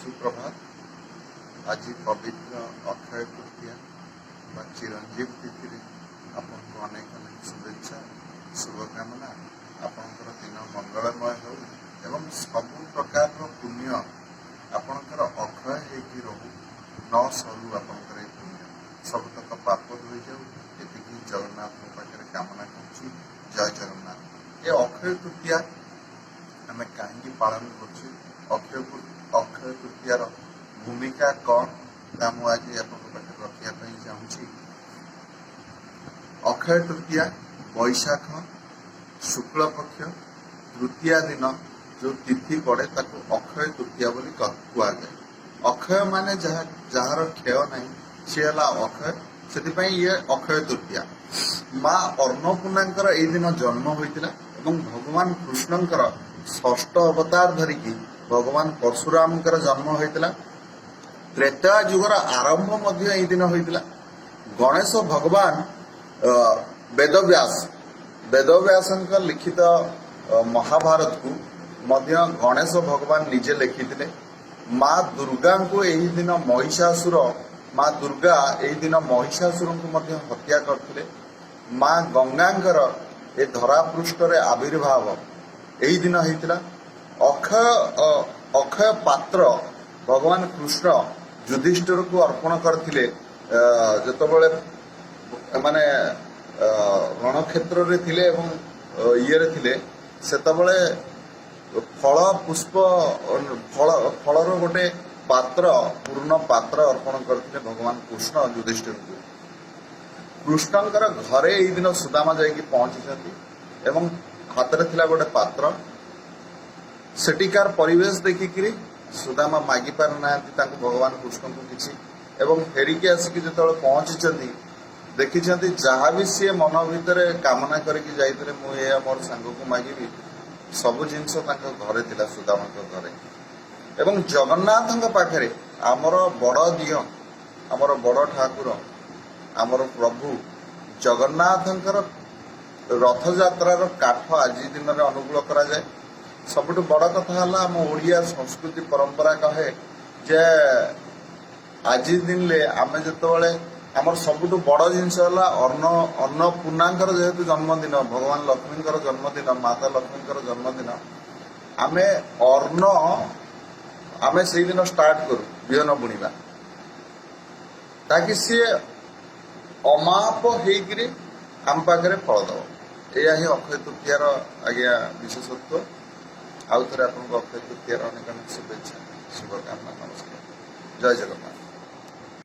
सुप्रभात। आज पवित्र अक्षय तृतीया चिरंजीव तिथि आपको अनेक अनेक शुभेच्छा शुभकामना। आपणकर दिन मंगलमय हो एवं सब प्रकार पुण्य आपणकर अक्षय होगी रहू न सरू। आपणकर पुण्य सबतक पाप धोई जाऊ ये जगन्नाथ पाखे कामना कर। जय जगन्नाथ। ये अक्षय तृतीया आम कहीं पालन कर अक्षय तृतीयार भूमिका कौन आज रखापी चाहूँगी। अक्षय तृतीया बैशाख शुक्ल पक्ष तृतीया दिन जो तिथि पड़े ताको अक्षय तृतीया बोली कहुए। अक्षय माने जार क्षय नहीं सी है अक्षय, से ये अक्षय तृतीया। माँ अन्नपूर्णा यह दिन जन्म होता और भगवान कृष्णकर षष्ठ अवतार धरिकी भगवान परशुराम जन्म होता। त्रेता युगर आरंभ यही दिन होता। गणेश भगवान वेदव्यास लिखित महाभारत को गणेश भगवान निजे लिखिते। माँ दुर्गा को यही दिन महिषासुर माँ दुर्गा यही दिन महिषासुर को हत्या करते। माँ गंगांकर ए धरा पृष्ठ आविर्भाव यही दिन होता। अक्षय पात्र भगवान कृष्ण युधिष्ठिर को अर्पण करथिले जतबेले माने रणक्षेत्र रे थिले एवं ये रे थिले सेतबेले फल पुष्प फलर गोटे पात्र पूर्ण पात्र अर्पण करथिले भगवान कृष्ण युधिष्ठिर को। कृष्णंकर घरे यही दिन सुदामा जाइए पहुंची एवं हाथ में थिला गोटे पात्र। सेटिकार परिवेश देखिकी सुदामा मागि पार ना भगवान कृष्ण को किसी एवं फेरिकी आसिक जो पहुंची देखी जहाँ भी सी मन भितर कामना करके जाइए मुझे मोर सांग को मागिबी सब जिनस घरे थिला सुदामा घरे। एवं जगन्नाथ पाखे आमर बड़ दिय आमर बड़ ठाकुर आमर प्रभु जगन्नाथंकर रथ यात्रार काठ आज दिन में अनुकूल करा जाए। सबुठ बड़ कथा है आम ओडिया संस्कृति परंपरा कहे जे आज दिन ले आम जिते आमर सबुठ बड़ जिनस अन्नपूर्णांकर जेहेतु जन्मदिन भगवान लक्ष्मींकर जन्मदिन माता लक्ष्मींकर जन्मदिन आम अर्ण आम से दिन स्टार्ट करू बिहन बुणवा ताकि सी अमाप होकर आम पाखे फल दब। यह ही अक्षय तृतीयार आज्ञा विशेषत्व। आउ थे आपको अक्षय तृतीयार अनेक अनेक शुभेच्छा शुभकामना। नमस्कार। जय जगन्नाथ।